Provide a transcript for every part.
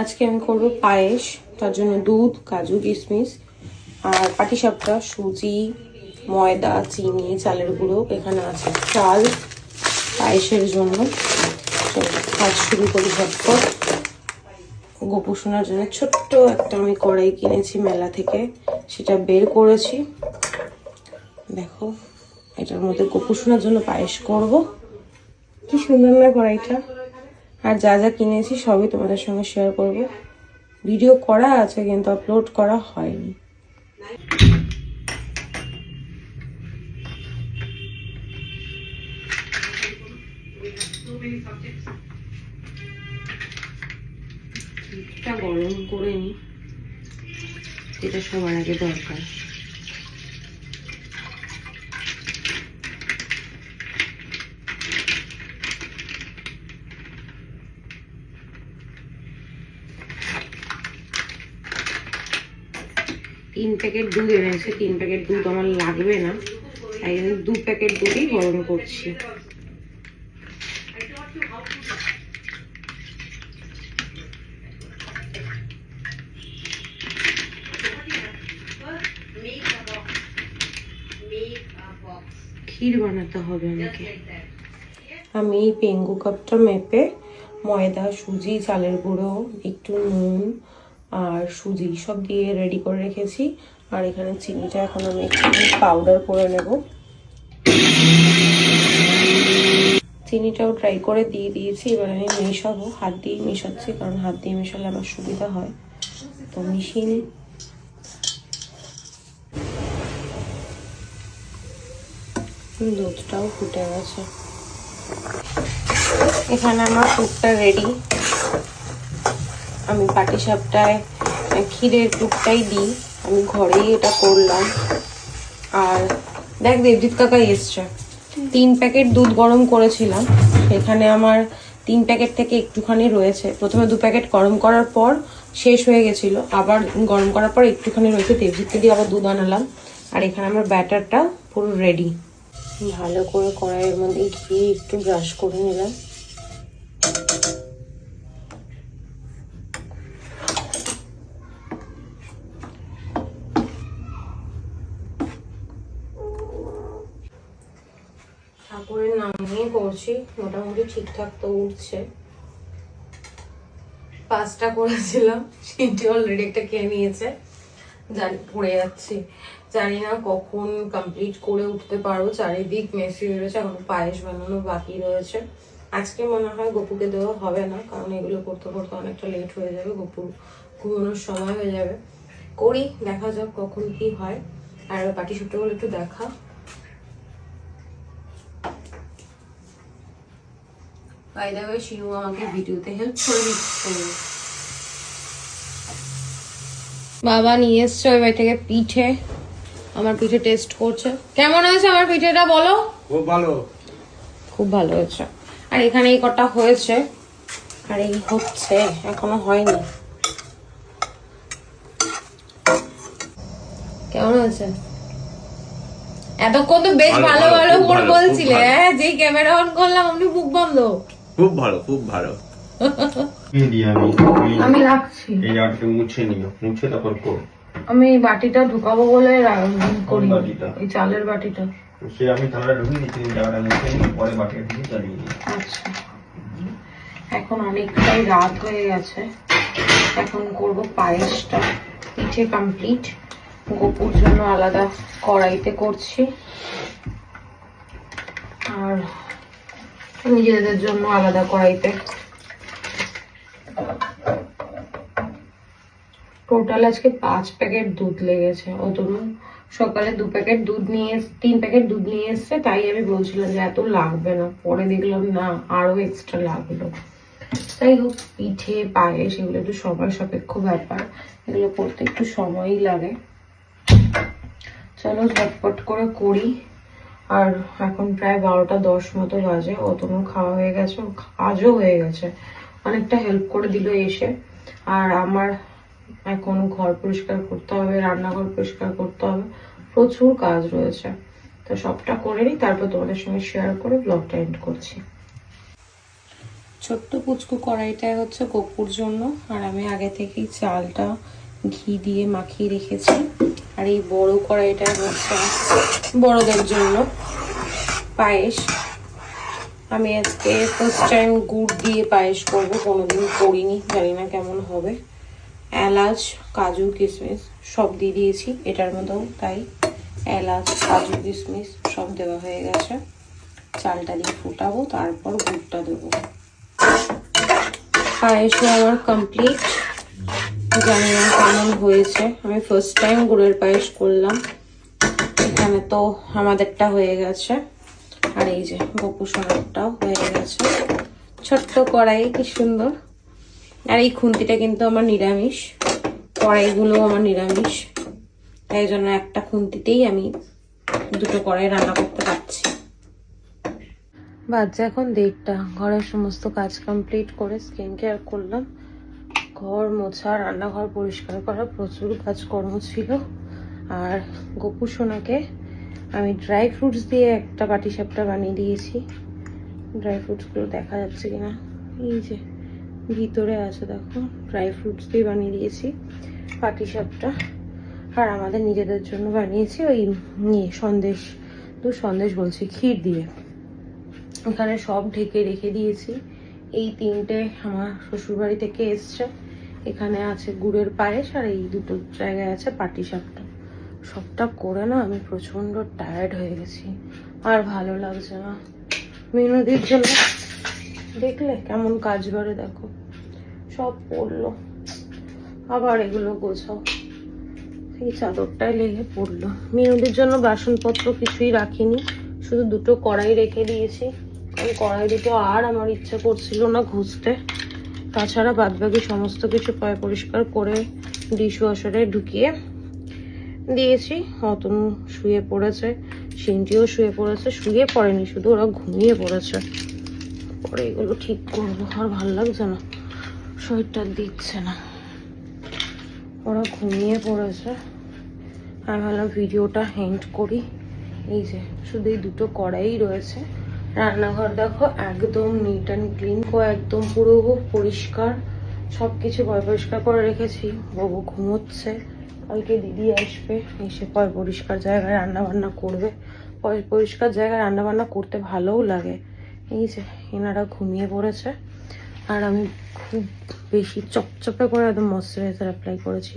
আজকে আমি করব পায়েস, তার জন্য দুধ, কাজু, কিশমিশ আর পাটিসাপটা, সুজি, ময়দা, চিনি, চালের গুঁড়ো এখানে আছে, চাল পায়েসের জন্য। কাজ শুরু করি ঝটপট। গোপু সোনার জন্য ছোট্ট একটা আমি কড়াই কিনেছি মেলা থেকে, সেটা বের করেছি। দেখো, এটার মধ্যে গোপু সোনার জন্য পায়েস করব। কি সুন্দর না কড়াইটা। আর যা যা কিনেছি সবই তোমাদের সঙ্গে শেয়ার করব। ভিডিও করা আছে কিন্তু আপলোড করা হয়নি। দুধটা গরম করে নি, এটা সবার আগে দরকার। তিন প্যাকেট দুধ এনেছে, 3 প্যাকেট দুধ আমার লাগবে না, তাই আমি 2 প্যাকেট দুধই গরম করছি। ক্ষীর বানাতে হবে আমাকে। আমি পেঙ্গু কাপটা মেপে ময়দা, সুজি, চালের গুঁড়ো, একটু নুন আর সুজি সব দিয়ে রেডি করে রেখেছি। আর এখানে চিনিটা এখন আমি একটু পাউডার করে নেব। চিনিটাও ট্রাই করে দিয়ে দিয়েছি। এবার আমি মেশাবো, হাত দিয়ে মেশাচ্ছি, কারণ হাত দিয়ে মেশালে আমার সুবিধা হয়, তো মিশিয়ে নিই। দুধটাও ফুটে গেছে। এখানে আমার পুরটা রেডি। আমি পাটিসাপটায় ক্ষীরের পুরটাই দিই, আমি ঘরেই এটা করলাম। আর দেখ, দেবজিৎ কাকা এসছে। 3 প্যাকেট দুধ গরম করেছিলাম, এখানে আমার 3 প্যাকেট থেকে একটুখানি রয়েছে। প্রথমে 2 প্যাকেট গরম করার পর শেষ হয়ে গেছিল, আবার গরম করার পর একটুখানি রয়েছে, দেবজিৎকে দিয়ে আবার দুধ আনালাম। আর এখানে আমার ব্যাটারটা পুরো রেডি। ভালো করে কড়াইয়ের মধ্যে ঘি একটু ব্রাশ করে নিলাম। ঠাকুরের নাম নিয়ে করছি, মোটামুটি ঠিকঠাক তো উঠছে। 5টা করেছিলাম, 3টে অলরেডি একটা খেয়ে নিয়েছে। জানি পড়ে যাচ্ছি, জানি না কখন কমপ্লিট করে উঠতে পারবো। চারিদিক মেসি হয়ে রয়েছে, এখন পায়েস বানানো বাকি রয়েছে। আজকে মনে হয় গপুকে দেওয়া হবে না, কারণ এগুলো করতে করতে অনেকটা লেট হয়ে যাবে, গপুর ঘুমানোর সময় হয়ে যাবে। করি, দেখা যাক কখন কি হয়। আর পাটিসাপটাগুলো একটু দেখা। বাই দ্য ওয়ে, শিনু আমাকে ভিডিওতে হেল্প করে দিচ্ছে। বাবা নিয়ে এসছে ওই বাড়ি থেকে পিঠে, আমার পিঠে টেস্ট করছে। কেমন হয়েছে আমার পিঠেটা বলো? খুব ভালো, খুব ভালো হয়েছে। আর এখানে এই কটা হয়েছে, আর এই হচ্ছে, এখনো হয়নি। কেমন হয়েছে? এতক্ষণ তো বেশ ভালো ভালো করে বলছিলে, হ্যাঁ? যেই ক্যামেরা অন করলাম আপনি মুখ বন্ধ। খুব ভালো, খুব ভালো। আমি রাখছি, এই জায়গাটা মুছে নিও, মুছে তারপর কর। আমি এই বাটিটা ঢুকাবো বলে করি, এই চালের বাটিটা। সে আমি থালাটা ঢুকিয়ে দিচ্ছি, এই জায়গাটা মুছে নিয়ে পরে বাটিটা ঢুকিয়ে চালিয়ে দিই। আচ্ছা, এখন অনেকটাই রাত হয়ে গেছে, এখন করব পায়েসটা। পিঠে কমপ্লিট, গোপুর জন্য আলাদা কড়াইতে করছি, আর নিজেদের জন্য আলাদা কড়াইতে। টোটাল আজকে 5 প্যাকেট দুধ লেগেছে। অতনু সকালে 2 প্যাকেট দুধ নিয়ে 3 প্যাকেট দুধ নিয়ে এসছে, তাই আমি বলছিলাম যে এত লাগবে না, পরে দেখলাম না আরো এক্সট্রা লাগলো। যাই হোক, পিঠে পায়েস এগুলো একটু সময় সাপেক্ষ ব্যাপার, এগুলো করতে একটু সময়ই লাগে। চলো ঝটপট করে করি। আর এখন প্রায় 12টা 10 মতো বাজে, অতনু খাওয়া হয়ে গেছে, কাজও হয়ে গেছে, অনেকটা হেল্প করে দিল এসে। আর আমার এখন ঘর পরিষ্কার করতে হবে, রান্নাঘর পরিষ্কার করতে হবে, প্রচুর কাজ রয়েছে। তো সবটা করে নিই, তারপর তোমাদের সঙ্গে শেয়ার করে ব্লগটা এন্ড করছি। ছোট্ট পুচকু কড়াইটায় হচ্ছে গপুর জন্য, আর আমি আগে থেকেই চালটা ঘি দিয়ে মাখিয়ে রেখেছি। আর এই বড় কড়াইটা হচ্ছে বড়দের জন্য পায়েস। আমি আজকে ফার্স্ট টাইম গুড় দিয়ে পায়েস করব, কোনোদিন করিনি, জানি না কেমন হবে। এলাচ, কাজু, কিশমিশ সব দিয়ে দিয়েছি এটার মধ্যেও, তাই এলাচ, কাজু, কিশমিশ সব দেওয়া হয়ে গেছে। চালটা দিয়ে ফুটাবো, তারপর গুড়টা দেবো। পায়েসও আমার কমপ্লিট। জানি না কেমন হয়েছে, আমি ফার্স্ট টাইম গুড়ের পায়েস করলাম। এখানে তো আমাদেরটা হয়ে গেছে, আর এই যে গপু সোনারটাও হয়ে গেছে। ছোট্ট কড়াই, কি সুন্দর। আর এই খুন্তিটা কিন্তু আমার নিরামিষ, কড়াইগুলো আমার নিরামিষ, তাই জন্য একটা খুন্তিতেই আমি দুটো কড়াই রান্না করতে পারছি। বাচ্চা এখন 1:30, ঘরের সমস্ত কাজ কমপ্লিট করে স্কিন কেয়ার করলাম। ঘর মোছা, রান্নাঘর পরিষ্কার করা, প্রচুর কাজকর্ম ছিল। আর গপু সোনাকে আমি ড্রাই ফ্রুটস দিয়ে একটা পাটিসাপটা বানিয়ে দিয়েছি। ড্রাই ফ্রুটসগুলো দেখা যাচ্ছে কিনা, এই যে ভিতরে আছে দেখো, ড্রাই ফ্রুটস দিয়ে বানিয়ে দিয়েছি পাটিসাপটা। আর আমাদের নিজেদের জন্য বানিয়েছি ওই সন্দেশ, সন্দেশ বলছি, ক্ষীর দিয়ে। এখানে সব ঢেকে রেখে দিয়েছি। এই 3টে আমার শ্বশুরবাড়ি থেকে এসছে। এখানে আছে গুড়ের পায়েস, আর এই দুটো জায়গায় আছে পাটিসাপটা। সবটা করে না আমি প্রচন্ড টায়ার্ড হয়ে গেছি, আর ভালো লাগছে না। মিনুদির জন্য দেখলে কেমন কাজ করে, দেখো সব পড়লো, আবার এগুলো গোছাও, এই চাদরটাই লেগে পড়লো। মিনুদির জন্য বাসনপত্র কিছুই রাখিনি, শুধু দুটো কড়াই রেখে দিয়েছি, কারণ কড়াই দুটো আর আমার ইচ্ছা করছিল না ঘুষতে। তাছাড়া বাদবাকি সমস্ত কিছু পরিষ্কার করে ডিশ ওয়াশারে ঢুকিয়ে দিয়েছি। অতনু শুয়ে পড়েছে, সিনটিও শুয়ে পড়েছে, শুয়ে পড়েনি, শুধু ওরা ঘুমিয়ে পড়েছে। পরে এগুলো ঠিক করবো, আর ভালো লাগছে না, শরীরটা দিচ্ছে না। ওরা ঘুমিয়ে পড়েছে। আমি ভাবলাম ভিডিওটা এন্ড করি। এই যে শুধু এই দুটো কড়াই রয়েছে। রান্নাঘর দেখো একদম নিট অ্যান্ড ক্লিন, একদম পুরো পরিষ্কার, সবকিছু পরিষ্কার করে রেখেছি। বাবু ঘুমোচ্ছে, কালকে দিদি আসবে, এসে পরিষ্কার জায়গায় রান্না বান্না করবে। পরিষ্কার জায়গায় রান্না বান্না করতে ভালোও লাগে। এই যে এনারা ঘুমিয়ে পড়েছে, আর আমি খুব বেশি চপচপে করে একদম ময়শ্চারাইজার অ্যাপ্লাই করেছি।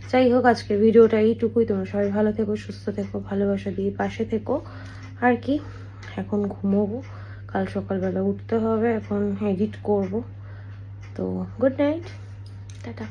যাই হোক, আজকের ভিডিওটা এইটুকুই। তোমরা সবাই ভালো থেকো, সুস্থ থেকো, ভালোবাসা দিয়ে পাশে থেকো। আর কি, এখন ঘুমোবো, কাল সকালবেলা উঠতে হবে, এখন এডিট করব। তো গুড নাইট, টাটা।